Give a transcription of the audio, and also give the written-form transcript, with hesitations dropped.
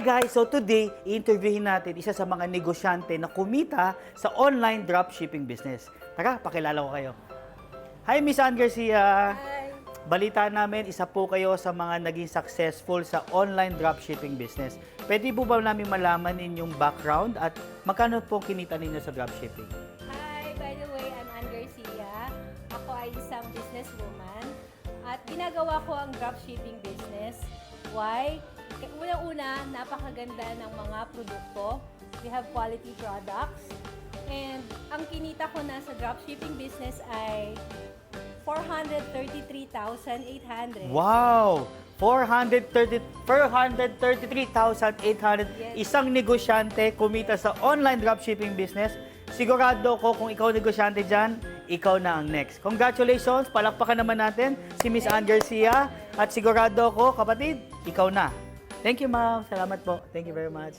Guys, so today, i-interviewin natin isa sa mga negosyante na kumita sa online dropshipping business. Tara, pakilala ko kayo. Hi, Miss Ann Garcia. Hi. Balita namin, isa po kayo sa mga naging successful sa online dropshipping business. Pwede po ba namin malaman inyong background at magkano po kinita ninyo sa dropshipping? Hi, by the way, I'm Ann Garcia. Ako ay isang businesswoman at ginagawa ko ang dropshipping business. Why? Una-una, napakaganda ng mga produkto. We have quality products. And ang kinita ko na sa dropshipping business ay 433,800. Wow! 433,800. Yes. Isang negosyante kumita sa online dropshipping business. Sigurado ko kung ikaw negosyante dyan, ikaw na ang next. Congratulations! Palakpakan naman natin si Miss Ann Garcia. At sigurado ko, kapatid, ikaw na. Thank you, ma'am. Salamat po. Thank you very much.